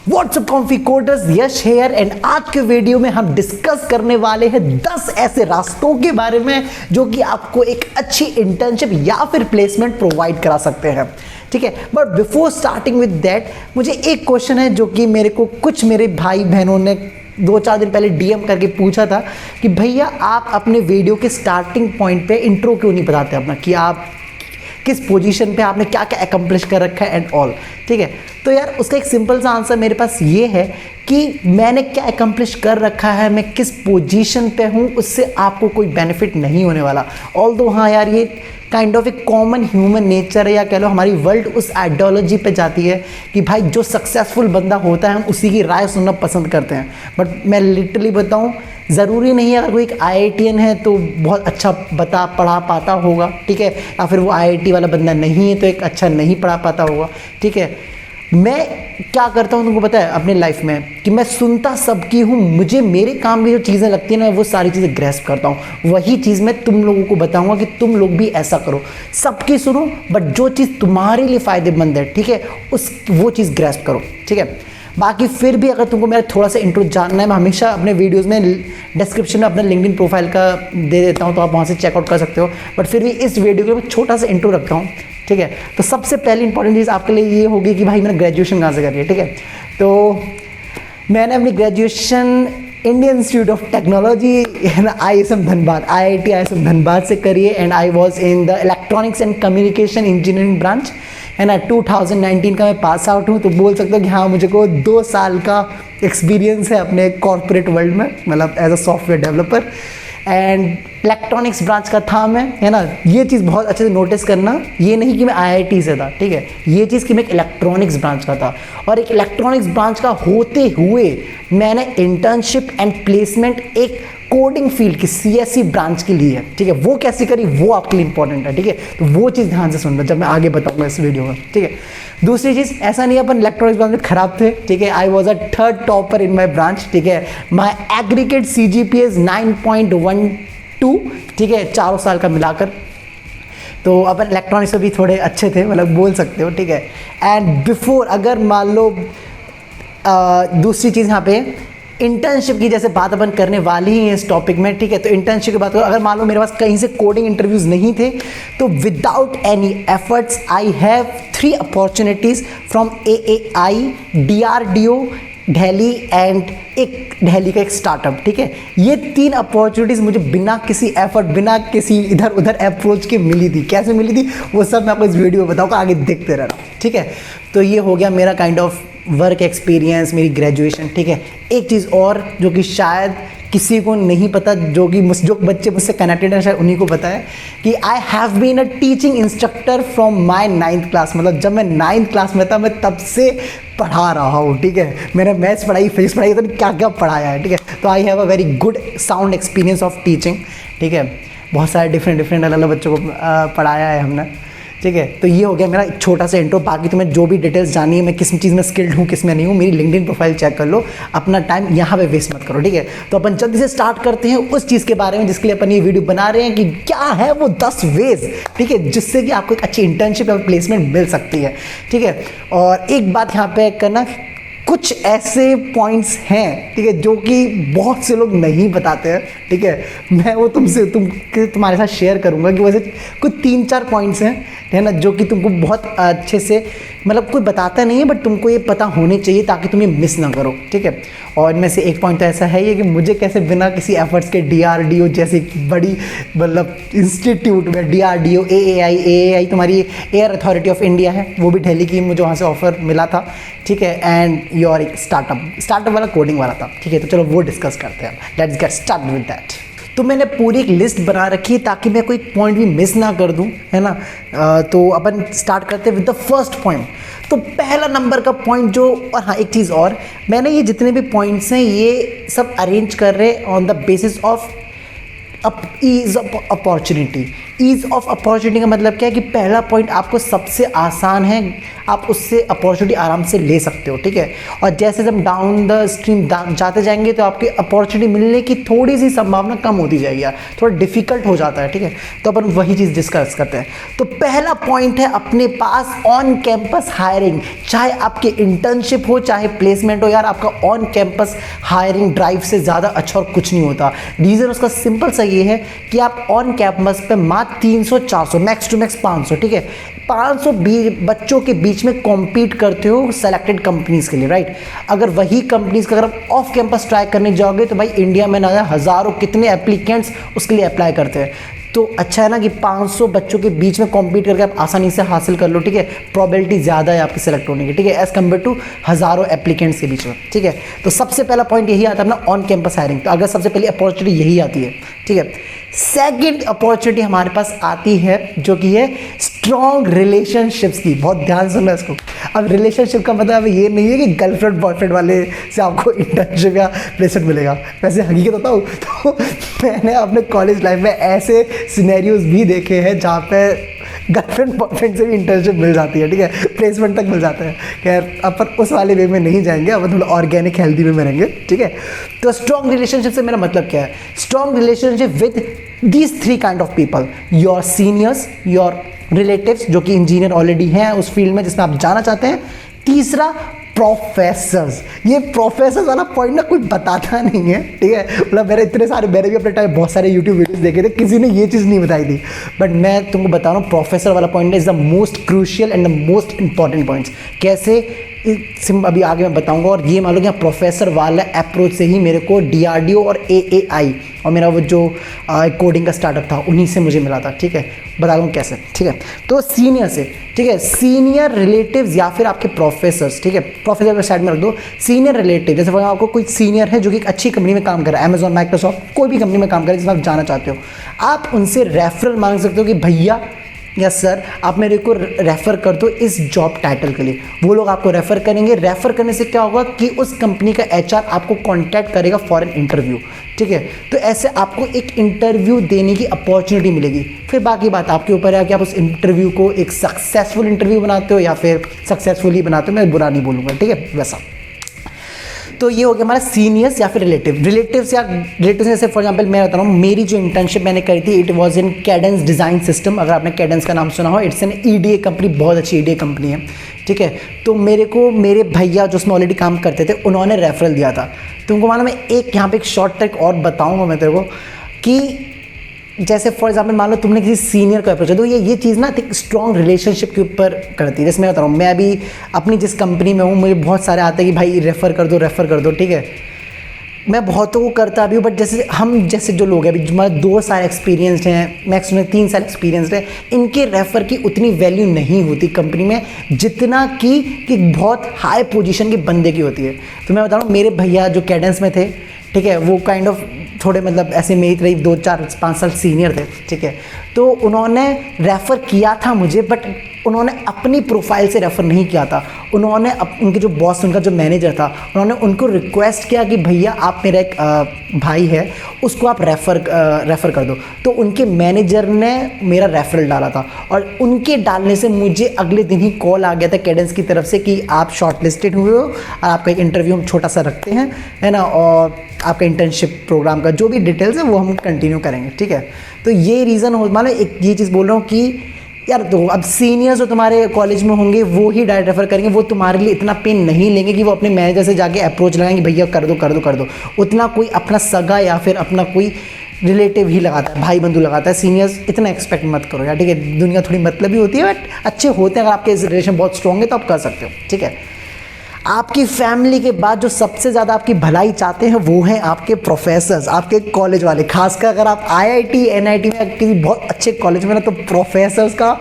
WhatsApp comfy coders, Yash here and आज के video में हम डिस्कस करने वाले हैं 10 ऐसे रास्तों के बारे में जो कि आपको एक अच्छी इंटर्नशिप या फिर प्लेसमेंट प्रोवाइड करा सकते हैं। ठीक है, but before starting with that मुझे एक क्वेश्चन है जो कि मेरे को कुछ मेरे भाई बहनों ने 2-4 दिन पहले डीएम करके पूछा था कि भैया आप अपने वीडियो के स्टार्टिंग पॉइंट पे इंट्रो क्यों नहीं बताते अपना, कि आप किस पोजीशन पे आपने क्या क्या एकम्प्लिश कर रखा है एंड ऑल। ठीक है, तो यार उसका एक सिंपल सा आंसर मेरे पास ये है कि मैंने क्या एकम्प्लिश कर रखा है, मैं किस पोजीशन पे हूँ, उससे आपको कोई बेनिफिट नहीं होने वाला। ऑल्दो हाँ यार, ये काइंड ऑफ एक कॉमन ह्यूमन नेचर है, या कह लो हमारी वर्ल्ड उस आइडियोलॉजी पे जाती है कि भाई जो सक्सेसफुल बंदा होता है हम उसी की राय सुनना पसंद करते हैं। बट मैं लिटरली बताऊँ, ज़रूरी नहीं है अगर कोई एक IITian है तो बहुत अच्छा पढ़ा पाता होगा। ठीक है, या फिर वो IIT वाला बंदा नहीं है तो एक अच्छा नहीं पढ़ा पाता होगा। ठीक है, मैं क्या करता हूँ तुमको पता है अपनी लाइफ में, कि मैं सुनता सबकी हूँ, मुझे मेरे काम की जो चीज़ें लगती हैं ना वो सारी चीज़ें ग्रैस्प करता हूँ। वही चीज़ मैं तुम लोगों को बताऊँगा कि तुम लोग भी ऐसा करो, सबकी सुनो बट जो चीज़ तुम्हारे लिए फ़ायदेमंद है, ठीक है, वो चीज़ ग्रैस्प करो। ठीक है, बाकी फिर भी अगर तुमको मेरा थोड़ा सा इंट्रो जानना है, मैं हमेशा अपने वीडियोस में डिस्क्रिप्शन में अपना लिंक्डइन प्रोफाइल का दे देता हूँ, तो आप वहाँ से चेकआउट कर सकते हो। बट फिर भी इस वीडियो के लिए मैं छोटा सा इंट्रो रखता हूँ। ठीक है, तो सबसे पहली इंपॉर्टेंट चीज़ आपके लिए ये होगी कि भाई मैंने ग्रेजुएशन कहाँ से करी है। ठीक है, तो मैंने अपनी graduation Indian institute of technology IISM Dhanbad, IIT IISM Dhanbad से करी है। And I was in the electronics and communication engineering branch, है ना। 2019 का मैं पास आउट हूँ, तो बोल सकते हो कि हाँ मुझे को 2 साल का एक्सपीरियंस है अपने कॉर्पोरेट वर्ल्ड में, मतलब as a software developer. And electronics branch का था मैं, है ना। ये चीज़ बहुत अच्छे से नोटिस करना, ये नहीं कि मैं IIT से था, ठीक है, ये चीज़ कि मैं एक इलेक्ट्रॉनिक्स ब्रांच का था। और एक इलेक्ट्रॉनिक्स ब्रांच का होते हुए मैंने इंटर्नशिप एंड प्लेसमेंट एक कोडिंग फील्ड की CSE ब्रांच के लिए है। ठीक है, वो कैसे करी वो आपके लिए इंपॉर्टेंट है। ठीक है, तो वो चीज़ ध्यान से सुनना जब मैं आगे बताऊंगा इस वीडियो में। ठीक है, दूसरी चीज़, ऐसा नहीं अपन इलेक्ट्रॉनिक्स ब्रांच में खराब थे। ठीक है, I was a 3rd topper in my branch. ठीक है, माई एग्रीगेट CGPA 9.12। ठीक है, 4 साल का मिलाकर, तो अपन इलेक्ट्रॉनिक्स में भी थोड़े अच्छे थे, मतलब बोल सकते हो। ठीक है, एंड बिफोर अगर मान लो दूसरी चीज़ यहाँ पे इंटर्नशिप की जैसे बात अपन करने वाली ही है इस टॉपिक में। ठीक है, तो इंटर्नशिप की बात करो, अगर मान लो मेरे पास कहीं से कोडिंग इंटरव्यूज़ नहीं थे, तो without any efforts I have 3 opportunities from AAI, DRDO Delhi and एक दिल्ली का एक स्टार्टअप। ठीक है, ये 3 अपॉर्चुनिटीज़ मुझे बिना किसी एफर्ट, बिना किसी इधर उधर अप्रोच के मिली थी। कैसे मिली थी वो सब मैं आपको इस वीडियो में बताऊँगा, आगे देखते रहना। ठीक है, तो ये हो गया मेरा काइंड ऑफ वर्क एक्सपीरियंस, मेरी ग्रेजुएशन। ठीक है, एक चीज़ और जो कि शायद किसी को नहीं पता, जो बच्चे मुझसे कनेक्टेड हैं शायद उन्हीं को पता है, कि I have been a teaching instructor from my 9th class. मतलब जब मैं 9th क्लास में था मैं तब से पढ़ा रहा हूँ। ठीक है, मैंने मैथ्स पढ़ाई, फिजिक्स पढ़ाई, तो क्या क्या पढ़ाया है। ठीक है, तो I have a very good sound experience of teaching. ठीक है, बहुत सारे डिफरेंट अलग अलग बच्चों को पढ़ाया है हमने। ठीक है, तो ये हो गया मेरा एक छोटा सा इंट्रो। बाकी तुम्हें जो भी डिटेल्स जाननी है, मैं किस चीज़ में स्किल्ड हूँ किस में नहीं हूँ, मेरी लिंक्डइन प्रोफाइल चेक कर लो, अपना टाइम यहाँ पे वेस्ट मत करो। ठीक है, तो अपन जल्दी से स्टार्ट करते हैं उस चीज़ के बारे में जिसके लिए अपन ये वीडियो बना रहे हैं, कि क्या है वो 10 वेज, ठीक है, जिससे कि आपको एक अच्छी इंटर्नशिप या प्लेसमेंट मिल सकती है। ठीक है, और एक बात यहाँ पे करना, कुछ ऐसे पॉइंट्स हैं, ठीक है, जो कि बहुत से लोग नहीं बताते हैं। ठीक है, मैं वो तुम्हारे साथ शेयर करूंगा कि वैसे कुछ 3-4 पॉइंट्स हैं, है ना, जो कि तुमको बहुत अच्छे से, मतलब कोई बताता नहीं है बट तुमको ये पता होने चाहिए ताकि तुम ये मिस ना करो। ठीक है, और इनमें से एक पॉइंट तो ऐसा है ये कि मुझे कैसे बिना किसी एफर्ट्स के DRDO जैसी बड़ी मतलब इंस्टीट्यूट में, DRDO, AAI तुम्हारी एयर अथॉरिटी ऑफ इंडिया है, वो भी दिल्ली की, मुझे वहाँ से ऑफर मिला था। ठीक है, एंड योर एक स्टार्टअप वाला कोडिंग वाला था। ठीक है, तो चलो वो डिस्कस करते हैं, let's get start with that. तो मैंने पूरी एक लिस्ट बना रखी है ताकि मैं कोई पॉइंट भी मिस ना कर दूं, है ना। तो अपन स्टार्ट करते हैं विद द फर्स्ट पॉइंट। तो पहला नंबर का पॉइंट जो, और हाँ एक चीज़ और, मैंने ये जितने भी पॉइंट्स हैं ये सब अरेंज कर रहे on the basis of ease of opportunity. Ease of opportunity का मतलब क्या है कि पहला पॉइंट आपको सबसे आसान है, आप उससे अपॉर्चुनिटी आराम से ले सकते हो, ठीक है। और जैसे जब डाउन द स्ट्रीम जाते जाएंगे तो आपकी अपॉर्चुनिटी मिलने की थोड़ी सी संभावना कम होती जाएगी, थोड़ा डिफिकल्ट हो जाता है, ठीक है। तो अपन वही चीज़ डिस्कस करते हैं। तो पहला पॉइंट है अपने पास ऑन कैंपस हायरिंग। चाहे आपके इंटर्नशिप हो चाहे प्लेसमेंट हो, यार आपका ऑन कैंपस हायरिंग ड्राइव से ज़्यादा अच्छा और कुछ नहीं होता। रीज़न उसका सिंपल सा ये है कि आप ऑन कैंपस पे मात्र 300-400 मैक्स टू मैक्स 500, ठीक है, 500 बच्चों के बीच में कॉम्पीट करते हो सेलेक्टेड कंपनीज के लिए, राइट। अगर वही कंपनीज का अगर आप ऑफ कैंपस ट्राई करने जाओगे तो भाई इंडिया में ना हज़ारों कितने एप्लीकेंट्स उसके लिए अप्लाई करते हैं। तो अच्छा है ना कि 500 बच्चों के बीच में कॉम्पीट करके आप आसानी से हासिल कर लो, ठीक है। प्रोबेबिलिटी ज़्यादा है आपकी सेलेक्ट होने की, ठीक है, एज कम्पेयर टू हज़ारों एप्लीकेंट्स के बीच में, ठीक है। तो सबसे पहला पॉइंट यही आता है अपना ऑन कैंपस हायरिंग। तो अगर सबसे पहली अपॉर्चुनिटी यही आती है, ठीक है। सेकेंड अपॉर्चुनिटी हमारे पास आती है जो कि है स्ट्रॉन्ग रिलेशनशिप्स की। बहुत ध्यान से सुनना इसको। अब रिलेशनशिप का मतलब ये नहीं है कि गर्लफ्रेंड बॉयफ्रेंड वाले से आपको इंटर्नशिप या प्लेसमेंट मिलेगा। वैसे हकीकत बताऊँ तो मैंने अपने कॉलेज लाइफ में ऐसे सिनेरियोज भी देखे हैं जहाँ पे गर्लफ्रेंड बॉयफ्रेंड से भी इंटर्नशिप मिल जाती है, ठीक है, प्लेसमेंट तक मिल जाता है। खैर अपन उस वाले वे में नहीं जाएंगे, अपन थोड़ा ऑर्गेनिक हेल्दी वे में रहेंगे, ठीक है। तो स्ट्रॉन्ग रिलेशनशिप से मेरा मतलब क्या है? Strong relationship with these 3 kind of people, your seniors, your relatives जो कि इंजीनियर ऑलरेडी हैं उस फील्ड में जिसमें आप जाना चाहते हैं। तीसरा प्रोफेसर्स। ये प्रोफेसर्स वाला पॉइंट ना कोई बताता नहीं है, ठीक है। मतलब मैंने भी अपने टाइम बहुत सारे यूट्यूब वीडियोस देखे थे, किसी ने ये चीज़ नहीं बताई थी, बट मैं तुमको बता रहा हूँ प्रोफेसर वाला point is the most crucial and the most important points. कैसे अभी आगे मैं बताऊंगा। और ये मान लो कि प्रोफेसर वाला अप्रोच से ही मेरे को DRDO और AAI और मेरा वो जो कोडिंग का स्टार्टअप था उन्हीं से मुझे मिला था, ठीक है। बता दूँ कैसे, ठीक है। तो सीनियर से, ठीक है, सीनियर रिलेटिव्स या फिर आपके प्रोफेसर्स, ठीक है, प्रोफेसर को साइड में रख दो। सीनियर रिलेटिव जैसे आपको कोई सीनियर है जो कि एक अच्छी कंपनी में काम कर रहा है, Amazon, Microsoft, कोई भी कंपनी में काम कर रहा है जिसमें आप जाना चाहते हो, आप उनसे रेफरल मांग सकते हो कि भैया या सर आप मेरे को रेफ़र कर दो इस जॉब टाइटल के लिए। वो लोग आपको रेफ़र करेंगे। रेफ़र करने से क्या होगा कि उस कंपनी का HR आपको कांटेक्ट करेगा फॉर एन इंटरव्यू, ठीक है। तो ऐसे आपको एक इंटरव्यू देने की अपॉर्चुनिटी मिलेगी। फिर बाकी बात आपके ऊपर है कि आप उस इंटरव्यू को एक सक्सेसफुल इंटरव्यू बनाते हो या फिर सक्सेसफुली बनाते हो, मैं बुरा नहीं बोलूँगा, ठीक है। वैसा तो ये हो गया हमारा सीनियर्स या फिर रिलेटिव्स या रिलेटिव्स। जैसे फॉर एग्जांपल मैं बता रहा हूँ, मेरी जो इंटर्नशिप मैंने करी थी it was in Cadence design system. अगर आपने कैडेंस का नाम सुना हो, इट्स एन EDA कंपनी, बहुत अच्छी EDA कंपनी है, ठीक है। तो मेरे को मेरे भैया जो उसमें ऑलरेडी काम करते थे उन्होंने रेफरल दिया था। तुमको मालूम है एक यहाँ पे एक शॉर्ट ट्रिक और बताऊँगा मैं तेरे को कि जैसे फॉर एग्जाम्पल मान लो तुमने किसी सीनियर को अप्रोच किया, तो ये चीज़ ना एक स्ट्रॉन्ग रिलेशनशिप के ऊपर करती है। जैसे मैं बता रहा हूँ, मैं अभी अपनी जिस कंपनी में हूँ मुझे बहुत सारे आते हैं कि भाई रेफ़र कर दो, ठीक है। मैं बहुतों को करता भी हूँ, बट जैसे जो लोग हैं अभी हमारे 2 साल एक्सपीरियंसड हैं, मैक्सिमम 3 साल एक्सपीरियंसड है, इनके रेफ़र की उतनी वैल्यू नहीं होती कंपनी में जितना कि बहुत हाई पोजीशन के बंदे की होती है। तो मैं बता रहा हूँ मेरे भैया जो कैडेंस में थे, ठीक है, वो काइंड ऑफ थोड़े मतलब ऐसे मेरी तरह 2-4-5 साल सीनियर थे, ठीक है। तो उन्होंने रेफ़र किया था मुझे, बट उन्होंने अपनी प्रोफाइल से रेफ़र नहीं किया था। उन्होंने उनके जो बॉस, उनका जो मैनेजर था, उन्होंने उनको रिक्वेस्ट किया कि भैया आप मेरा एक भाई है उसको आप रेफ़र कर दो। तो उनके मैनेजर ने मेरा रेफरल डाला था और उनके डालने से मुझे अगले दिन ही कॉल आ गया था कैडेंस की तरफ से कि आप शॉर्टलिस्टेड हुए हो और आपका एक इंटरव्यू हम छोटा सा रखते हैं, है ना, और आपका इंटर्नशिप प्रोग्राम का जो भी डिटेल्स है वो हम कंटिन्यू करेंगे, ठीक है। तो ये रीज़न हो, मान लो एक ये चीज़ बोल रहा हूँ कि यार तो अब सीनियर्स जो तुम्हारे कॉलेज में होंगे वो ही डायरेक्ट रेफर करेंगे, वो तुम्हारे लिए इतना पेन नहीं लेंगे कि वो अपने मैनेजर से जाके अप्रोच लगाएंगे भैया कर दो। उतना कोई अपना सगा या फिर अपना कोई रिलेटिव ही लगाता है, भाई बंधु लगाता है। सीनियर्स इतना एक्सपेक्ट मत करो यार, ठीक है। दुनिया थोड़ी मतलबी होती है बट अच्छे होते हैं। अगर आपके रिलेशन बहुत स्ट्रॉन्ग है तो आप कर सकते हो, ठीक है। आपकी फैमिली के बाद जो सबसे ज़्यादा आपकी भलाई चाहते हैं वो हैं आपके प्रोफेसर्स, आपके कॉलेज वाले। खासकर अगर आप IIT NIT में किसी बहुत अच्छे कॉलेज में ना, तो प्रोफेसर्स का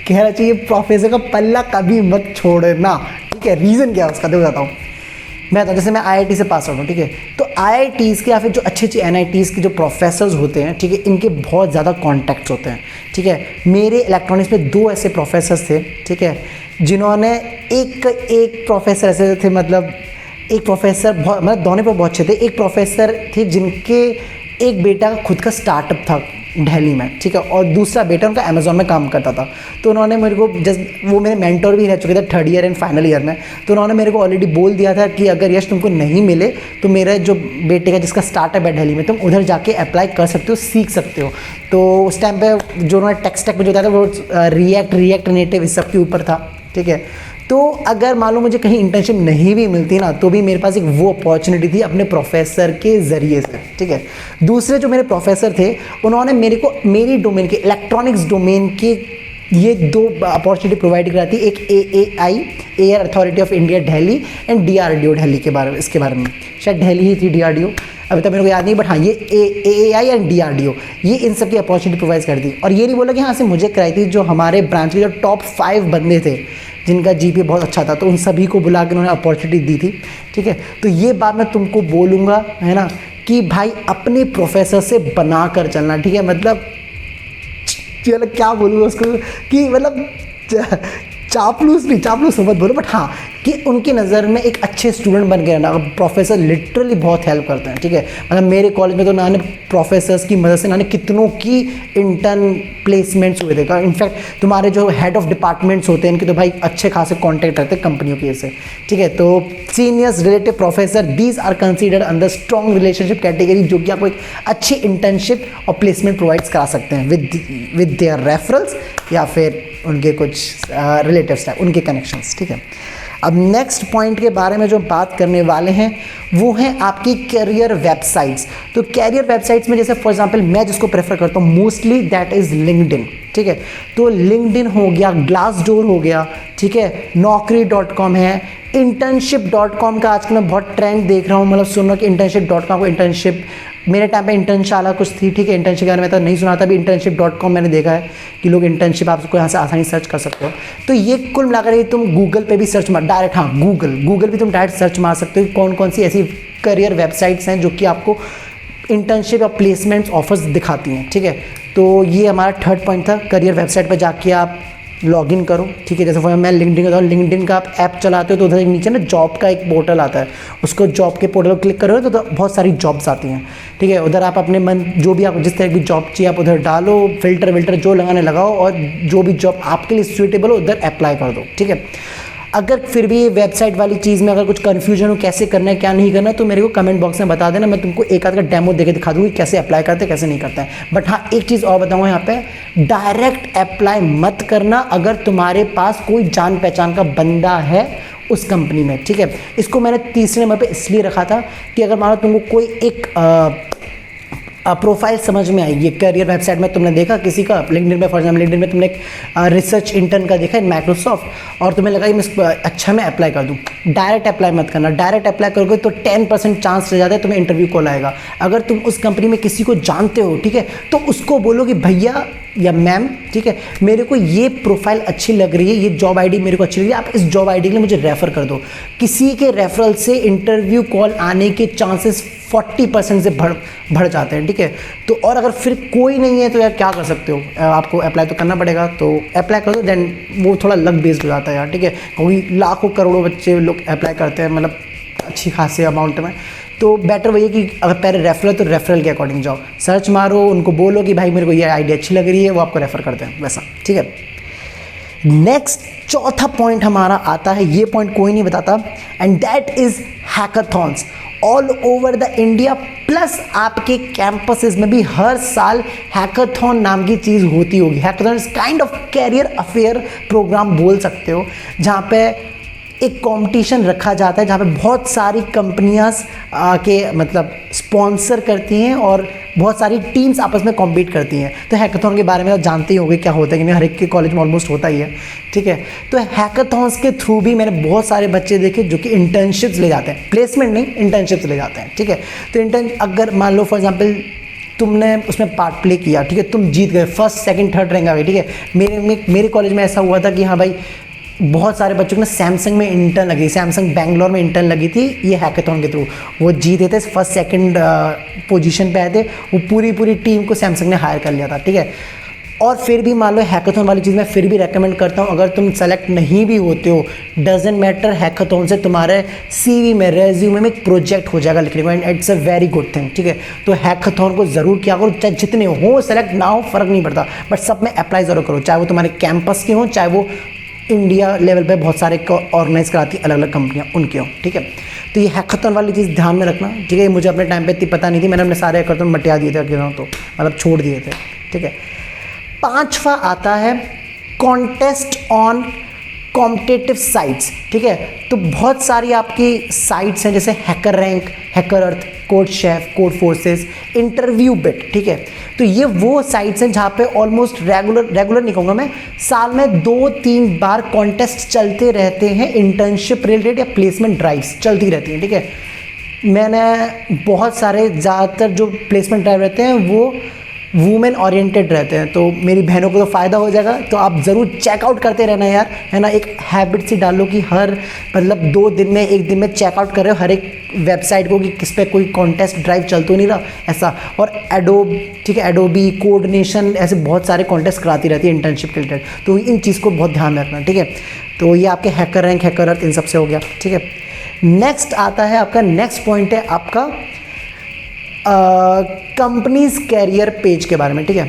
कहना चाहिए, प्रोफेसर का पल्ला कभी मत छोड़ना, ठीक है। रीज़न क्या है उसका तो बताता हूँ मैं। तो जैसे मैं IIT से पास आउट हूँ, ठीक है। तो IITs के या फिर जो अच्छे NITs के जो प्रोफेसर्स होते हैं, ठीक है, इनके बहुत ज़्यादा कॉन्टैक्ट्स होते हैं, ठीक है। मेरे इलेक्ट्रॉनिक्स में 2 ऐसे प्रोफेसर्स थे, ठीक है, जिन्होंने एक प्रोफेसर ऐसे थे, मतलब एक प्रोफेसर बहुत मतलब दोनों पर बहुत अच्छे थे। एक प्रोफेसर थे जिनके एक बेटा का खुद का स्टार्टअप था दिल्ली में, ठीक है, और दूसरा बेटा उनका अमेज़ॉन में काम करता था। तो उन्होंने मेरे को जस्ट, वो मेरे मेंटर भी रह चुके थे 3rd year and final year में, तो उन्होंने मेरे को ऑलरेडी बोल दिया था कि अगर यश तुमको नहीं मिले तो मेरा जो बेटे का जिसका स्टार्टअप है दिल्ली में, तुम उधर जाके अप्लाई कर सकते हो, सीख सकते हो। तो उस टाइम पे जो उन्होंने टेक स्टैक में जो था वो रिएक्ट नेटिव इस सब के ऊपर था, ठीक है। तो अगर मान लो मुझे कहीं इंटर्नशिप नहीं भी मिलती ना, तो भी मेरे पास एक वो अपॉर्चुनिटी थी अपने प्रोफेसर के ज़रिए से, ठीक है। दूसरे जो मेरे प्रोफेसर थे उन्होंने मेरे को मेरी डोमेन के इलेक्ट्रॉनिक्स डोमेन के ये 2 अपॉर्चुनिटी प्रोवाइड कराई थी, एक AAI air authority of India Delhi and DRDO Delhi के बारे में, इसके बारे में शायद दिल्ली ही थी DRDO, अभी तक मेरे को याद नहीं, बट हाँ ये AAI एंड DRDO ये इन सब की अपॉर्चुनिटी प्रोवाइड कर दी। और ये नहीं बोला कि हाँ से मुझे कराई थी, जो हमारे ब्रांच के जो टॉप 5 बंदे थे जिनका GPA बहुत अच्छा था, तो उन सभी को बुला के उन्होंने अपॉर्चुनिटी दी थी, ठीक है। तो ये बात मैं तुमको बोलूँगा, है ना, कि भाई अपने प्रोफेसर से बना कर चलना, ठीक है। मतलब क्या बोलूँ उसको कि मतलब चापलूस मत बोलो, बट हाँ कि उनकी नज़र में एक अच्छे स्टूडेंट बन गए ना, प्रोफेसर लिटरली बहुत हेल्प करते हैं, ठीक है। मतलब मेरे कॉलेज में तो ना ने प्रोफेसर्स की मदद से ना ने कितनों की इंटर्न प्लेसमेंट्स हुए थे। इनफैक्ट तुम्हारे जो हेड ऑफ डिपार्टमेंट्स होते हैं इनके तो भाई अच्छे खासे कॉन्टैक्ट रहते हैं कंपनियों के से, ठीक है। तो seniors relative professor these are considered under strong relationship category, जो कि आपको एक अच्छी इंटर्नशिप और प्लेसमेंट प्रोवाइड्स करा सकते हैं विद देयर रेफरल्स या फिर उनके कुछ रिलेटिव्स उनके कनेक्शंस, ठीक है। अब नेक्स्ट पॉइंट के बारे में जो बात करने वाले हैं वो हैं आपकी कैरियर वेबसाइट्स। तो कैरियर वेबसाइट्स में जैसे फॉर एग्जांपल मैं जिसको प्रेफर करता हूँ मोस्टली दैट इज़ लिंक्डइन, ठीक है। तो लिंक्डइन हो गया, ग्लासडोर हो गया, ठीक है, naukri.com है, internship.com का आजकल मैं बहुत ट्रेंड देख रहा हूँ, मतलब सुन रहा हूँ कि internship.com को इंटर्नशिप, मेरे टाइम पे इंटर्नशाला कुछ थी, ठीक है, इंटर्नशिप के बारे में तो नहीं सुना था, अभी internship.com मैंने देखा है कि लोग इंटर्नशिप आपको यहाँ से आसानी सर्च कर सकते हो। तो ये कुल मिलाकर तुम गूगल पे भी सर्च मार डायरेक्ट, हाँ गूगल भी तुम डायरेक्ट सर्च मार सकते हो कौन कौन सी ऐसी करियर वेबसाइट्स हैं जो कि आपको इंटर्नशिप और प्लेसमेंट्स ऑफर्स दिखाती हैं, ठीक है। तो ये हमारा 3rd पॉइंट था, करियर वेबसाइट पर जाके आप लॉगिन करो, ठीक है। जैसे मैं लिंक्डइन का लिंक्डइन का आप ऐप चलाते हो तो उधर नीचे ना जॉब का एक पोर्टल आता है, उसको जॉब के पोर्टल पर क्लिक करो तो बहुत सारी जॉब्स आती हैं, ठीक है। उधर आप अपने मन जो भी आप जिस तरह की जॉब चाहिए आप उधर डालो, फिल्टर जो लगाने लगाओ और जो भी जॉब आपके लिए सूटेबल हो उधर अप्लाई कर दो, ठीक है। अगर फिर भी वेबसाइट वाली चीज़ में अगर कुछ कन्फ्यूजन हो कैसे करना है क्या नहीं करना तो मेरे को कमेंट बॉक्स में बता देना, मैं तुमको एक आध का डेमो देके दिखा दूँगी कैसे अप्लाई करते हैं कैसे नहीं करते हैं। बट हाँ एक चीज़ और बताऊँ यहाँ पे, डायरेक्ट अप्लाई मत करना अगर तुम्हारे पास कोई जान पहचान का बंदा है उस कंपनी में, ठीक है। इसको मैंने तीसरे नंबर पे इसलिए रखा था कि अगर मान लो तुमको कोई एक प्रोफाइल समझ में आई, ये करियर वेबसाइट में तुमने देखा किसी का लिंक्डइन में, फॉर एग्जाम्पल लिंक्डइन में तुमने एक रिसर्च इंटर्न का देखा है माइक्रोसॉफ्ट और तुम्हें लगा कि मैं अच्छा मैं अप्लाई कर दूं, डायरेक्ट अप्लाई मत करना। डायरेक्ट अप्लाई करोगे तो 10% चांस रह जाता है तुम्हें इंटरव्यू कॉल आएगा। अगर तुम उस कंपनी में किसी को जानते हो, ठीक है, तो उसको बोलो कि भैया या मैम, ठीक है, मेरे को ये प्रोफाइल अच्छी लग रही है, ये जॉब आईडी मेरे को अच्छी लग रही है, आप इस जॉब आईडी के लिए मुझे रेफ़र कर दो। किसी के रेफरल से इंटरव्यू कॉल आने के चांसेस 40% से बढ़ जाते हैं, ठीक है। तो और अगर फिर कोई नहीं है तो यार क्या कर सकते हो, आपको अप्लाई तो करना पड़ेगा, तो अप्लाई कर दो, देन वो थोड़ा लक बेस्ड हो जाता है यार, ठीक है। क्योंकि लाखों करोड़ों बच्चे लोग अप्लाई करते हैं, मतलब अच्छी खासी अमाउंट में, तो बेटर वही है कि अगर पहले रेफरल तो रेफरल के अकॉर्डिंग जाओ, सर्च मारो, उनको बोलो कि भाई मेरे को ये आइडिया अच्छी लग रही है, वो आपको रेफर करते हैं वैसा, ठीक है। नेक्स्ट चौथा पॉइंट हमारा आता है, ये पॉइंट कोई नहीं बताता, and that is hackathons all over the India, plus आपके कैंपसेस में भी हर साल हैकाथॉन नाम की चीज़ होती होगी। Hackathon is kind of career affair program बोल सकते हो, जहाँ पे एक कंपटीशन रखा जाता है, जहाँ पे बहुत सारी कंपनियां के मतलब स्पॉन्सर करती हैं और बहुत सारी टीम्स आपस में कॉम्पीट करती हैं। तो हैकाथॉन के बारे में आप जानते ही होंगे क्या होता है कि नहीं, हर एक के कॉलेज में ऑलमोस्ट होता ही है, ठीक है। तो हैकाथॉन्स के थ्रू भी मैंने बहुत सारे बच्चे देखे जो कि इंटर्नशिप्स ले जाते हैं, प्लेसमेंट नहीं इंटर्नशिप्स ले जाते हैं, ठीक है। तो इंटर्न अगर मान लो फॉर एग्जाम्पल तुमने उसमें पार्ट प्ले किया, ठीक है, तुम जीत गए, फर्स्ट सेकंड थर्ड रैंक आ गए, ठीक है। मेरे कॉलेज में ऐसा हुआ था कि हाँ भाई बहुत सारे बच्चों को ना सैमसंग में इंटर्न लगी, सैमसंग बैंगलोर में इंटर्न लगी थी, ये हैकाथॉन के थ्रू वो जीते थे, फर्स्ट सेकंड पोजीशन पे आए थे, वो पूरी टीम को सैमसंग ने हायर कर लिया था, ठीक है। और फिर भी मान लो हैकाथॉन वाली चीज़ मैं फिर भी रेकमेंड करता हूँ, अगर तुम सेलेक्ट नहीं भी होते हो, डजेंट मैटर, हैकाथॉन से तुम्हारे सीवी में, रेज्यूमे में एक प्रोजेक्ट हो जाएगा लिखने को, and it's a very good thing, ठीक है। तो हैकाथॉन को ज़रूर किया करो, चाहे जितने हो, सेलेक्ट ना हो फ़र्क नहीं पड़ता, बट सब में अप्लाई ज़रूर करो, चाहे वो तुम्हारे कैंपस के हों, चाहे वो इंडिया लेवल पे बहुत सारे ऑर्गेनाइज कराती अलग अलग कंपनियां उनके हों, ठीक है। तो ये हैकाथॉन वाली चीज़ ध्यान में रखना, ठीक है। मुझे अपने टाइम पे इतनी पता नहीं थी, मैंने अपने सारे हैकाथॉन मटिया दिए थे अकेला, तो मतलब छोड़ दिए थे, ठीक है। 5वां आता है कॉन्टेस्ट ऑन कॉम्पिटिटिव साइट्स, ठीक है। तो बहुत सारी आपकी साइट्स हैं, जैसे HackerRank, HackerEarth, CodeChef, Codeforces, InterviewBit, ठीक है। तो ये वो साइट्स हैं जहाँ पे ऑलमोस्ट रेगुलर नहीं कहूँगा मैं, साल में 2-3 बार कॉन्टेस्ट चलते रहते हैं, इंटर्नशिप रिलेटेड या प्लेसमेंट ड्राइव्स चलती रहती हैं, ठीक है। मैंने बहुत सारे, ज़्यादातर जो प्लेसमेंट ड्राइव रहते हैं वो वुमेन ओरिएंटेड रहते हैं, तो मेरी बहनों को तो फ़ायदा हो जाएगा, तो आप ज़रूर चेकआउट करते रहना यार, है ना। एक हैबिट सी डालो कि हर मतलब 2 दिन में, 1 दिन में चेकआउट कर रहे हो हर एक वेबसाइट को कि किस पे कोई कॉन्टेस्ट ड्राइव चल तो नहीं रहा ऐसा। और एडोब, ठीक है, एडोबी, कोऑर्डिनेशन, ऐसे बहुत सारे कॉन्टेस्ट कराती रहती है इंटर्नशिप के रिलेटेड, तो इन चीज़ को बहुत ध्यान रखना, ठीक है। तो ये आपके हैकर रैंक, हैकर अर्थ, इन सब से हो गया, ठीक है। नेक्स्ट आता है आपका, नेक्स्ट पॉइंट है आपका कंपनीज कैरियर पेज के बारे में, ठीक है।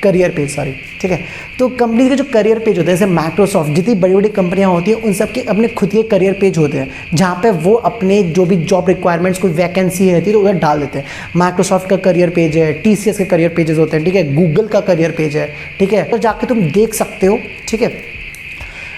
करियर पेज, सॉरी, ठीक है। तो कंपनी के जो करियर पेज होते हैं, जैसे माइक्रोसॉफ्ट, जितनी बड़ी बड़ी कंपनियां होती हैं उन सब के अपने खुद के करियर पेज होते हैं, जहाँ पे वो अपने जो भी जॉब रिक्वायरमेंट्स, कोई वैकेंसी रहती है तो उधर डाल देते हैं। माइक्रोसॉफ्ट का करियर पेज है, TCS के करियर पेजेस होते हैं, ठीक है, गूगल का करियर पेज है, ठीक है। तो जाके तुम देख सकते हो, ठीक है।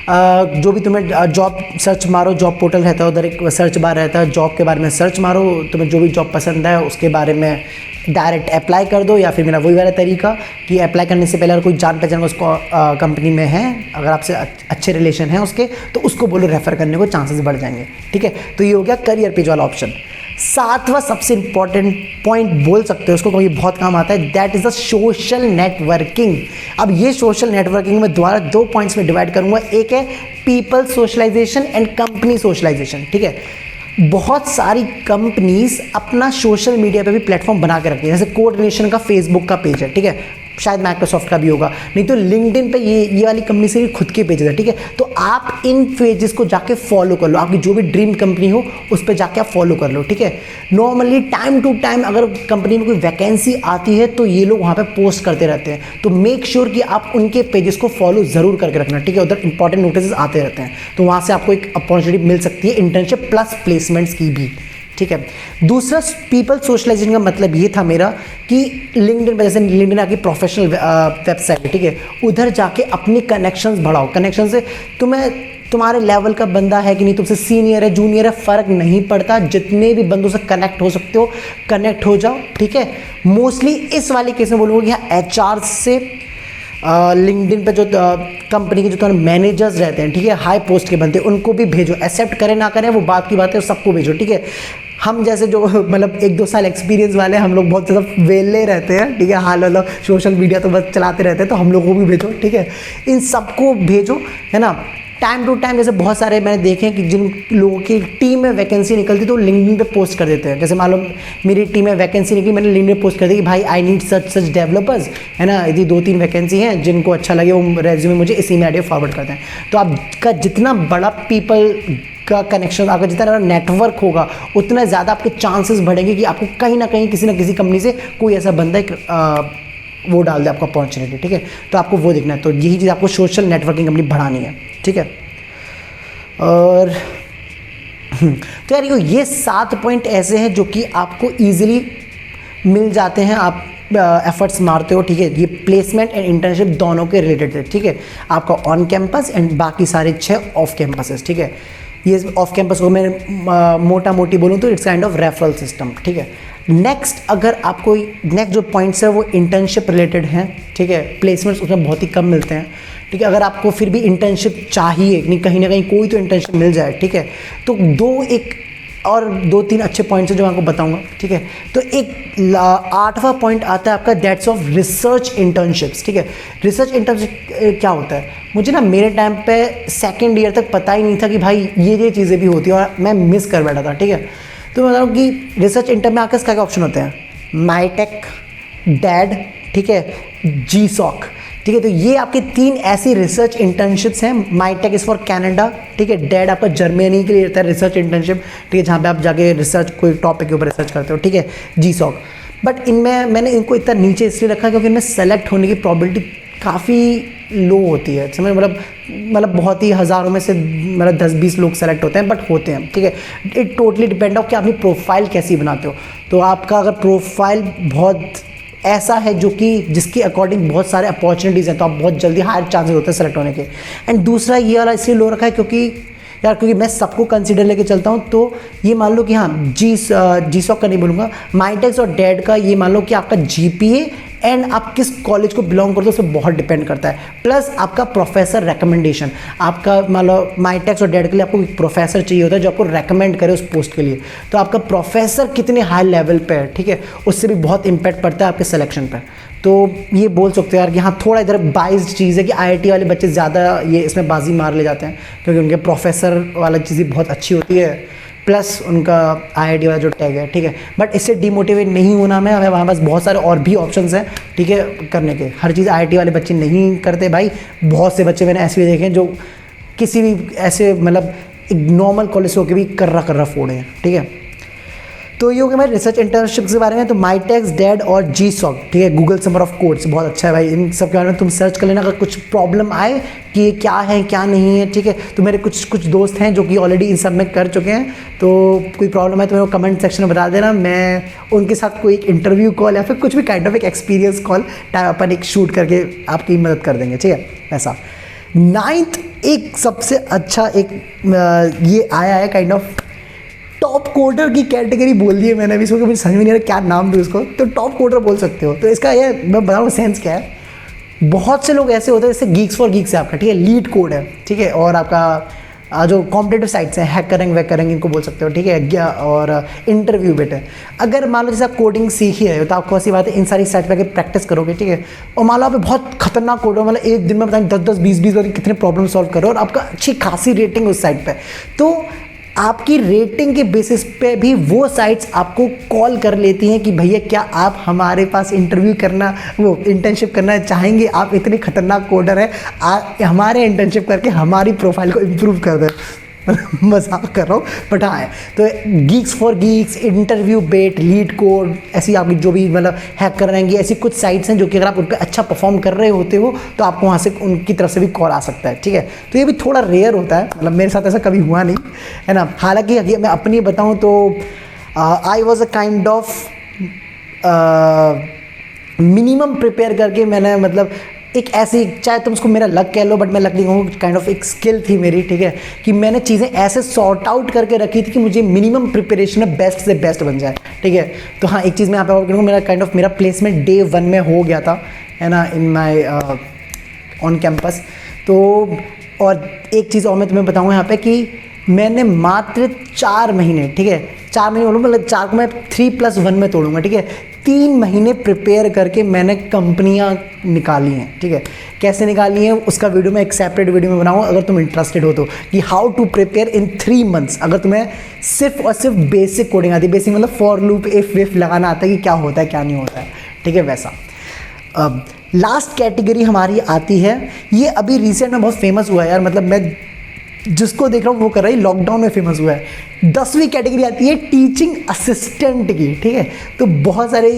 जो भी तुम्हें जॉब सर्च मारो, जॉब पोर्टल रहता है, उधर एक सर्च बार रहता है, जॉब के बारे में सर्च मारो, तुम्हें जो भी जॉब पसंद है उसके बारे में डायरेक्ट अप्लाई कर दो, या फिर मेरा वही वाला तरीका कि अप्लाई करने से पहले अगर कोई जान पहचान उसको कंपनी में है, अगर आपसे अच्छे रिलेशन हैं उसके, तो उसको बोलो रेफ़र करने को, चांसेस बढ़ जाएंगे, ठीक है। तो ये हो गया करियर पेज वाला ऑप्शन। 7वां सबसे इंपॉर्टेंट पॉइंट बोल सकते हो उसको, क्योंकि बहुत काम आता है, that is the social networking. अब ये सोशल नेटवर्किंग में दोबारा 2 पॉइंट्स में डिवाइड करूंगा, एक है people socialization and company socialization, ठीक है। बहुत सारी कंपनीज अपना सोशल मीडिया पे भी प्लेटफॉर्म बना के रखती है, जैसे कोऑर्डिनेशन का फेसबुक का पेज है, ठीक है, शायद माइक्रोसॉफ्ट का भी होगा, नहीं तो लिंक्डइन पे ये वाली कंपनी से खुद के पेजेस है, ठीक है। तो आप इन पेजेस को जाके फॉलो कर लो, आपकी जो भी ड्रीम कंपनी हो उस पर जाके आप फॉलो कर लो, ठीक है। नॉर्मली टाइम टू टाइम अगर कंपनी में कोई वैकेंसी आती है तो ये लोग वहाँ पे पोस्ट करते रहते हैं, तो मेक श्योर कि आप उनके पेजेस को फॉलो ज़रूर करके रखना, ठीक है। उधर इंपॉर्टेंट नोटिस आते रहते हैं, तो वहाँ से आपको एक अपॉर्चुनिटी मिल सकती है इंटर्नशिप प्लस प्लेसमेंट्स की भी, ठीक है। दूसरा पीपल सोशलाइजेशन का मतलब ये था मेरा कि लिंक्डइन पे, जैसे लिंक्डइन आपकी प्रोफेशनल वेबसाइट है, ठीक है, उधर जाके अपने कनेक्शंस बढ़ाओ। कनेक्शन से तुम्हारे लेवल का बंदा है कि नहीं, तुमसे सीनियर है, जूनियर है, फ़र्क नहीं पड़ता, जितने भी बंदों से कनेक्ट हो सकते हो कनेक्ट हो जाओ, ठीक है। मोस्टली इस वाले केस में बोलूँगा कि हाँ, HR से लिंक्डइन पे जो कंपनी के जो तुम्हारे मैनेजर्स रहते हैं, ठीक है, हाई पोस्ट के बनते हैं, उनको भी भेजो, एक्सेप्ट करें ना करें वो बात की बात है, सबको भेजो, ठीक है। हम जैसे जो मतलब 1-2 साल एक्सपीरियंस वाले, हम लोग बहुत ज़्यादा वेले रहते हैं, ठीक है, हाल मतलब सोशल मीडिया तो बस चलाते रहते हैं, तो हम लोगों को भी भेजो, ठीक है, इन सबको भेजो, है ना। टाइम टू टाइम, जैसे बहुत सारे मैंने देखे हैं कि जिन लोगों की टीम में वैकेंसी निकलती तो लिंक्डइन पे पोस्ट कर देते हैं, जैसे मालूम मेरी टीम में वैकेंसी निकली, मैंने लिंक्डइन पे पोस्ट कर दी कि भाई आई नीड सच डेवलपर्स, है ना, यदि 2-3 वैकेंसी हैं, जिनको अच्छा लगे वो रेज्यूमे मुझे इसी में आइडिया फॉरवर्ड करते हैं। तो आपका जितना बड़ा पीपल का कनेक्शन, आपका जितना नेटवर्क होगा, उतना ज़्यादा आपके चांसेस बढ़ेंगे कि आपको कहीं ना कहीं किसी ना किसी कंपनी से कोई ऐसा बंदा एक वो डाल दे आपको अपॉर्चुनिटी, ठीक है। तो आपको वो देखना है, तो यही चीज़ आपको सोशल नेटवर्किंग अपनी बढ़ानी है, ठीक है। और तो यार ये 7 पॉइंट ऐसे हैं जो कि आपको ईजिली मिल जाते हैं, आप एफर्ट्स मारते हो, ठीक है। ये प्लेसमेंट एंड इंटर्नशिप दोनों के रिलेटेड है, ठीक है। आपका ऑन कैंपस एंड बाकी सारे 6 ऑफ कैंपसेस, ठीक है। ये ऑफ कैंपस को मैं मोटा मोटी बोलूँ तो it's kind of referral system, ठीक है। नेक्स्ट, अगर आपको नेक्स्ट जो पॉइंट्स है वो इंटर्नशिप रिलेटेड हैं, ठीक है। प्लेसमेंट्स उसमें बहुत ही कम मिलते हैं, ठीक है। अगर आपको फिर भी इंटर्नशिप चाहिए, नहीं कहीं ना कहीं कोई तो इंटर्नशिप मिल जाए, ठीक है, तो 2-3 अच्छे पॉइंट्स हैं जो मैं आपको बताऊंगा, ठीक है। तो एक 8वां पॉइंट आता है आपका, दैट्स ऑफ रिसर्च इंटर्नशिप्स, ठीक है। रिसर्च इंटर्नशिप क्या होता है, मुझे ना मेरे टाइम पे 2nd ईयर तक पता ही नहीं था कि भाई ये चीज़ें भी होती हैं, और मैं मिस कर बैठा था, ठीक है। तो मैं बता रहा हूँ कि रिसर्च इंटर्न में आपके क्या ऑप्शन होते हैं, माईटेक, डैड, ठीक है, GSOC, ठीक है। तो ये आपके 3 ऐसी रिसर्च इंटर्नशिप्स हैं। माईटेक इज़ फॉर कनाडा, ठीक है। डेड आपका जर्मनी के लिए रहता है रिसर्च इंटर्नशिप, ठीक है, जहाँ पे आप जाके रिसर्च कोई टॉपिक के ऊपर रिसर्च करते हो, ठीक है। GSOC, बट इनमें मैंने इनको इतना नीचे इसलिए रखा क्योंकि इनमें सेलेक्ट होने की प्रॉबिलिटी काफ़ी लो होती है, समझ, मतलब बहुत ही हज़ारों में से मतलब 10-20 लोग सेलेक्ट होते हैं, बट होते हैं, ठीक है। इट टोटली डिपेंड ऑफ कि अपनी प्रोफाइल कैसी बनाते हो। तो आपका अगर प्रोफाइल बहुत ऐसा है जो कि जिसके अकॉर्डिंग बहुत सारे अपॉर्चुनिटीज़ हैं, तो आप बहुत जल्दी हायर चांसेस होते हैं सेलेक्ट होने के। एंड दूसरा ये वाला इसलिए लो रखा है क्योंकि मैं सबको कंसीडर लेके चलता हूँ। तो ये मान लो कि हाँ GSOC का नहीं बोलूँगा, माईटेक्स और डेड का ये मान लो कि आपका GPA एंड आप किस कॉलेज को बिलोंग करते हो उस पर बहुत डिपेंड करता है। प्लस आपका प्रोफेसर रिकमेंडेशन, आपका मान लो माईटेक्स और डेड के लिए आपको एक प्रोफेसर चाहिए होता है जो आपको रेकमेंड करे उस पोस्ट के लिए। तो आपका प्रोफेसर कितने हाई लेवल पे है, ठीक है, उससे भी बहुत इम्पैक्ट पड़ता है आपके सिलेक्शन पर। तो ये बोल सकते हो यार कि हाँ थोड़ा इधर बाइस्ड चीज़ है कि IIT वाले बच्चे ज़्यादा ये इसमें बाजी मार ले जाते हैं क्योंकि उनके प्रोफेसर वाला चीज़ बहुत अच्छी होती है, प्लस उनका IIT वाला जो टैग है, ठीक है। बट इससे डिमोटिवेट नहीं होना मैं, हमें हमारे पास बहुत सारे और भी ऑप्शंस हैं, ठीक है, करने के। हर चीज़ IIT वाले बच्चे नहीं करते भाई, बहुत से बच्चे मैंने ऐसे भी देखे हैं जो किसी भी ऐसे मतलब एक नॉर्मल कॉलेज से होकर भी कर्रा फोड़े हैं, ठीक है। तो ये हो गया हमारे रिसर्च इंटर्नशिप के बारे में। तो माईटेक्स, डेड और GSOC, ठीक है, गूगल समर ऑफ कोड्स बहुत अच्छा है भाई, इन सब के बारे में तुम सर्च कर लेना। अगर कुछ प्रॉब्लम आए कि ये क्या है क्या नहीं है, ठीक है, तो मेरे कुछ दोस्त हैं जो कि ऑलरेडी इन सब में कर चुके हैं, तो कोई प्रॉब्लम है तो मेरे को कमेंट सेक्शन में बता देना, मैं उनके साथ कोई एक इंटरव्यू कॉल या फिर कुछ भी काइंड ऑफ एक एक्सपीरियंस कॉल अपन एक शूट करके आपकी मदद कर देंगे, ठीक है, ऐसा। 9th एक सबसे अच्छा एक ये आया है काइंड ऑफ टॉप कोडर की कैटेगरी बोल दी है मैंने अभी, इसको मुझे समझ में नहीं आ रहा क्या नाम दूँ इसको, तो टॉप कोडर बोल सकते हो। तो इसका ये मैं बताऊँ सेंस क्या है। बहुत से लोग ऐसे होते हैं जैसे गीक्स फॉर गीक्स है आपका, ठीक है, लीड कोड है, ठीक है, और आपका जो कॉम्पिटिटिव साइट्स हैं हैकरिंग वैकरिंग इनको बोल सकते हो, ठीक है, और इंटरव्यू बेट है। अगर मान लो जैसे आप कोडिंग सीख ही रहे हो तो आपको ऐसी बात है इन सारी साइट पर प्रैक्टिस करोगे, ठीक है, और मान लो आप बहुत खतरनाक कोड हो, मतलब एक दिन में बताएं 10-10 20-20 बार कितने प्रॉब्लम सॉल्व करो और आपका अच्छी खासी रेटिंग उस साइट पर, तो आपकी रेटिंग के बेसिस पे भी वो साइट्स आपको कॉल कर लेती हैं कि भैया क्या आप हमारे पास इंटरव्यू करना वो इंटर्नशिप करना चाहेंगे, आप इतने खतरनाक कोडर हैं, हमारे इंटर्नशिप करके हमारी प्रोफाइल को इम्प्रूव कर दें। मजाक कर रहा हूँ बट हाँ है। तो GeeksforGeeks, InterviewBit, LeetCode, ऐसी आपकी जो भी मतलब हैक कर रहेंगी, ऐसी कुछ साइट्स हैं जो कि अगर आप उन पर अच्छा परफॉर्म कर रहे होते हो तो आपको वहाँ से उनकी तरफ से भी कॉल आ सकता है, ठीक है। तो ये भी थोड़ा रेयर होता है, मतलब मेरे साथ ऐसा कभी हुआ नहीं है ना। हालांकि अगर मैं अपनी बताऊँ तो I was a kind of minimum prepare करके मैंने मतलब एक ऐसी, चाहे तुम उसको मेरा लक कह लो बट मैं लक नहीं कहूँगा, काइंड ऑफ एक स्किल थी मेरी, ठीक है, कि मैंने चीज़ें ऐसे सॉर्ट आउट करके रखी थी कि मुझे मिनिमम प्रिपरेशन में बेस्ट से बेस्ट बन जाए, ठीक है। तो हाँ एक चीज़ मैं यहाँ पे करूँगा, मेरा काइंड ऑफ मेरा प्लेसमेंट Day 1 में हो गया था, है ना, इन माई ऑन कैंपस। तो और एक चीज़ और मैं तुम्हें बताऊँगा यहाँ पे कि मैंने मात्र 4 महीने, ठीक है, 4 महीने बोलूँ मतलब 4 को मैं 3+1 में तोड़ूंगा, ठीक है, 3 महीने प्रिपेयर करके मैंने कंपनियां निकाली हैं, ठीक है। कैसे निकाली हैं उसका वीडियो मैं एक सेपरेट वीडियो में बनाऊंगा अगर तुम इंटरेस्टेड हो तो, कि how to prepare in 3 months. अगर तुम्हें सिर्फ और सिर्फ बेसिक कोडिंग आती है, बेसिक मतलब फॉर लूप इफ विफ लगाना आता है कि क्या होता है क्या नहीं होता है, ठीक है, वैसा। अब लास्ट कैटेगरी हमारी आती है, ये अभी रिसेंट में बहुत फेमस हुआ है यार, मतलब मैं जिसको देख रहा हूँ वो कर रहा है, लॉकडाउन में फेमस हुआ है। 10वीं कैटेगरी आती है टीचिंग असिस्टेंट की, ठीक है। तो बहुत सारे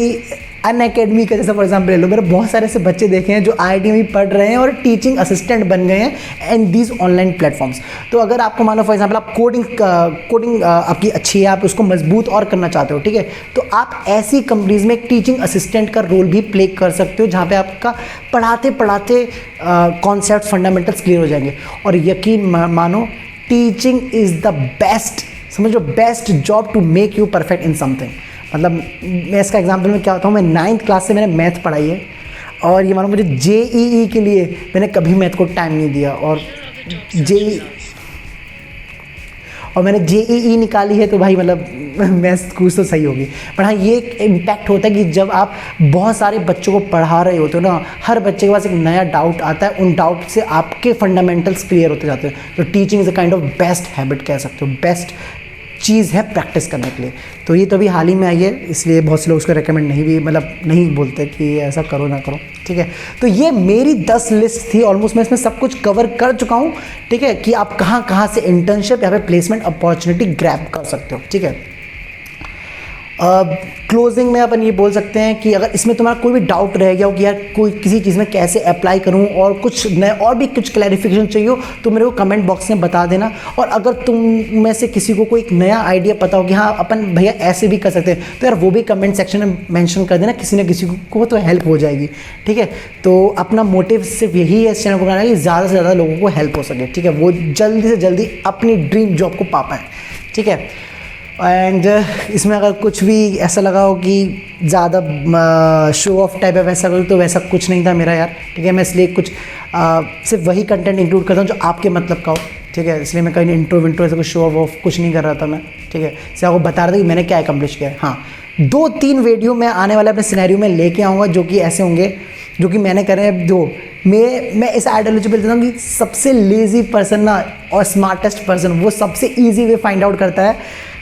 अनअकैडमी का जैसा फॉर एग्जाम्पल ले लो, मेरे बहुत सारे ऐसे बच्चे देखे हैं जो IIT में पढ़ रहे हैं और टीचिंग असिस्टेंट बन गए हैं एंड दीज ऑनलाइन प्लेटफॉर्म्स। तो अगर आपको मान लो फॉर एग्जाम्पल आप कोडिंग आपकी अच्छी है, आप उसको मजबूत और करना चाहते हो, ठीक है, तो आप ऐसी कंपनीज में एक टीचिंग असिस्टेंट का रोल भी प्ले कर सकते हो, जहाँ पे आपका पढ़ाते पढ़ाते कॉन्सेप्ट फंडामेंटल्स क्लियर हो जाएंगे। और यकीन मानो टीचिंग इज़ द बेस्ट, समझो, best job to make you perfect in something. मतलब मैं इसका एग्जांपल में क्या होता हूँ, मैं 9th क्लास से मैंने मैथ पढ़ाई है और ये मानो मुझे JEE के लिए मैंने कभी मैथ को टाइम नहीं दिया, और मैंने JEE निकाली है तो भाई मतलब मैथ कुछ तो सही होगी। पर हाँ ये एक इम्पैक्ट होता है कि जब आप बहुत सारे बच्चों को पढ़ा रहे होते हो ना, हर बच्चे के पास एक नया डाउट आता है, उन डाउट से आपके फंडामेंटल्स क्लियर होते जाते हैं। तो teaching is a kind of best habit कह सकते हो, बेस्ट चीज़ है प्रैक्टिस करने के लिए। तो ये तो अभी हाल ही में आई है, इसलिए बहुत से लोग उसको रेकमेंड नहीं भी मतलब नहीं बोलते कि ऐसा करो ना करो, ठीक है। तो ये मेरी 10 लिस्ट थी, ऑलमोस्ट मैं इसमें सब कुछ कवर कर चुका हूँ, ठीक है, कि आप कहाँ कहाँ से इंटर्नशिप या फिर प्लेसमेंट अपॉर्चुनिटी ग्रैब कर सकते हो, ठीक है। क्लोजिंग में अपन ये बोल सकते हैं कि अगर इसमें तुम्हारा कोई भी डाउट रह गया हो कि यार कोई किसी चीज़ में कैसे अप्लाई करूं और कुछ नए और भी कुछ क्लैरिफिकेशन चाहिए हो तो मेरे को कमेंट बॉक्स में बता देना। और अगर तुम में से किसी को कोई एक नया आइडिया पता हो कि हाँ अपन भैया ऐसे भी कर सकते हैं तो यार वो भी कमेंट सेक्शन में मेंशन कर देना, किसी न किसी को तो हेल्प हो जाएगी, ठीक है। तो अपना मोटिव सिर्फ यही है इस चैनल को बनाना कि ज़्यादा से ज़्यादा लोगों को हेल्प हो सके, ठीक है, वो जल्दी से जल्दी अपनी ड्रीम जॉब को पा पाएँ, ठीक है। एंड इसमें अगर कुछ भी ऐसा लगा हो कि ज़्यादा शो ऑफ टाइप है वैसा करो तो वैसा कुछ नहीं था मेरा यार, ठीक है। मैं इसलिए कुछ सिर्फ वही कंटेंट इंक्लूड करता हूँ जो आपके मतलब का हो, ठीक है। इसलिए मैं कहीं इंट्रो विंट्रो ऐसा कुछ शो ऑफ कुछ नहीं कर रहा था मैं, ठीक है। सिर्फ आपको बता रहा था कि मैंने क्या अकम्प्लिश किया है। हाँ, 2-3 वीडियो मैं आने वाले अपने सिनेरियो में लेके आऊँगा जो कि ऐसे होंगे जो कि मैंने करे हैं। जो मैं इस आइडियोलॉजी पे लेता हूँ कि सबसे लेज़ी पर्सन ना और स्मार्टेस्ट पर्सन वो सबसे ईजी वे फाइंड आउट करता है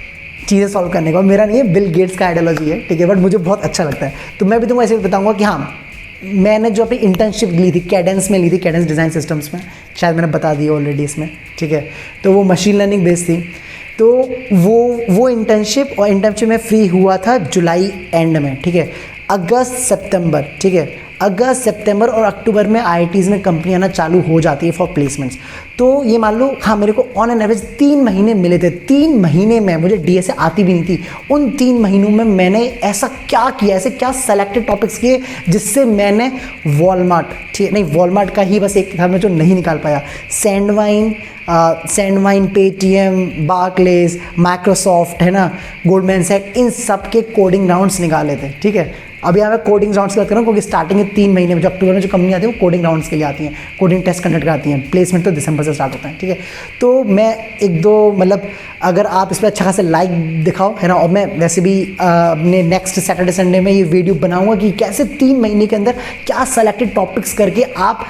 चीज़ें सॉल्व करने का। मेरा नहीं है, बिल गेट्स का आइडियोलॉजी है, ठीक है, बट मुझे बहुत अच्छा लगता है। तो मैं भी तुमको ऐसे बताऊंगा कि हाँ मैंने जो अपनी इंटर्नशिप ली थी कैडेंस में ली थी, कैडेंस डिज़ाइन सिस्टम्स में, शायद मैंने बता दी ऑलरेडी इसमें, ठीक है। तो वो मशीन लर्निंग बेस्ड थी। तो वो इंटर्नशिप और इंटर्नशिप में फ्री हुआ था जुलाई एंड में, ठीक है। अगस्त सितंबर, ठीक है, अगस्त सितंबर और अक्टूबर में आईआईटीज़ में कंपनी आना चालू हो जाती है फॉर प्लेसमेंट्स। तो ये मान लो हाँ मेरे को ऑन एन एवरेज 3 महीने मिले थे। 3 महीने में मुझे डीएसए आती भी नहीं थी। उन 3 महीनों में मैंने ऐसा क्या किया, ऐसे क्या सेलेक्टेड टॉपिक्स किए जिससे मैंने वॉलमार्ट, ठीक है, नहीं वॉलमार्ट का ही बस एक था मैं जो नहीं निकाल पाया, सैंडवाइन, पेटीएम, बार्कलेज, माइक्रोसॉफ्ट, है ना, गोल्डमैन सैक्स, इन सब के कोडिंग राउंड्स निकाले थे, ठीक है। अभी यहाँ मैं कोडिंग राउंड्स की बात कर रहा हूँ क्योंकि स्टार्टिंग के 3 महीने में जो अक्टूबर में जो कंपनी आती है वो कोडिंग राउंड्स के लिए आती हैं, कोडिंग टेस्ट कंडक्ट कराती हैं। प्लेसमेंट तो दिसंबर से स्टार्ट होता है, ठीक है। तो मैं 1-2 मतलब अगर आप इस पर अच्छा खासा लाइक दिखाओ, है ना, और मैं वैसे भी अपने नेक्स्ट सैटरडे संडे में ये वीडियो बनाऊँगा कि कैसे 3 महीने के अंदर क्या सेलेक्टेड टॉपिक्स करके आप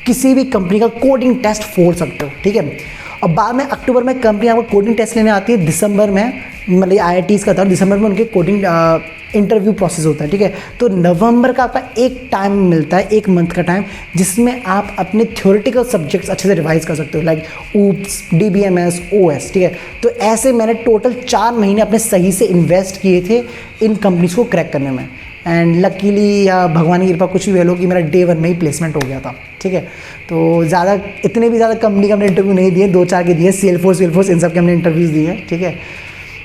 किसी भी कंपनी का कोडिंग टेस्ट फोड़ सकते हो, ठीक है। और बाद में अक्टूबर में कंपनी आपको कोडिंग टेस्ट लेने आती है, दिसंबर में मतलब आईआईटीज़ का था, दिसंबर में उनके कोडिंग इंटरव्यू प्रोसेस होता है, ठीक है। तो नवंबर का आपका एक टाइम मिलता है, 1 मंथ का टाइम, जिसमें आप अपने थ्योरेटिकल सब्जेक्ट्स अच्छे से रिवाइज कर सकते हो, लाइक ऊप्स, डीबीएमएस, ओएस, ठीक है। तो ऐसे मैंने टोटल 4 महीने अपने सही से इन्वेस्ट किए थे इन कंपनीज को क्रैक करने में। एंड लकीली या भगवान की कृपा कुछ भी कह लो कि मेरा डे 1 में ही प्लेसमेंट हो गया था, ठीक है। तो ज़्यादा इतने भी ज़्यादा कंपनी का हमने इंटरव्यू नहीं दिए, 2-4 के दिए, सेल्सफोर्स इन सब के हमने इंटरव्यूज़ दिए हैं, ठीक है।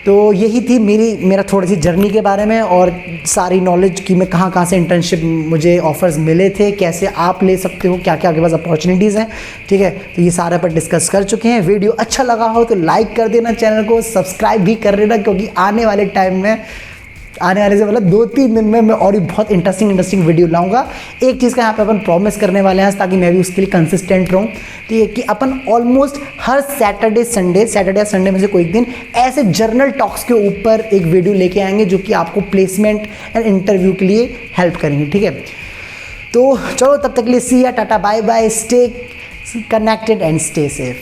तो यही थी मेरा थोड़ी सी जर्नी के बारे में और सारी नॉलेज कि मैं कहाँ कहाँ से इंटर्नशिप मुझे ऑफर्स मिले थे, कैसे आप ले सकते हो, क्या क्या आपके पास अपॉर्चुनिटीज़ हैं, ठीक है। तो ये सारे पर डिस्कस कर चुके हैं। वीडियो अच्छा लगा हो तो लाइक कर देना, चैनल को सब्सक्राइब भी कर देना, क्योंकि आने वाले टाइम में, आने वाले से मतलब 2-3 दिन में मैं और भी बहुत इंटरेस्टिंग वीडियो लाऊंगा। एक चीज़ का यहाँ पे अपन प्रॉमिस करने वाले हैं ताकि मैं भी उसके लिए कंसिस्टेंट रहूँ, ठीक है, कि अपन ऑलमोस्ट हर सैटरडे या संडे में से कोई एक दिन ऐसे जर्नल टॉक्स के ऊपर एक वीडियो लेके आएंगे जो कि आपको प्लेसमेंट एंड इंटरव्यू के लिए हेल्प करेंगे, ठीक है। तो चलो तब तक के लिए see ya tata, bye bye, stay connected and stay safe.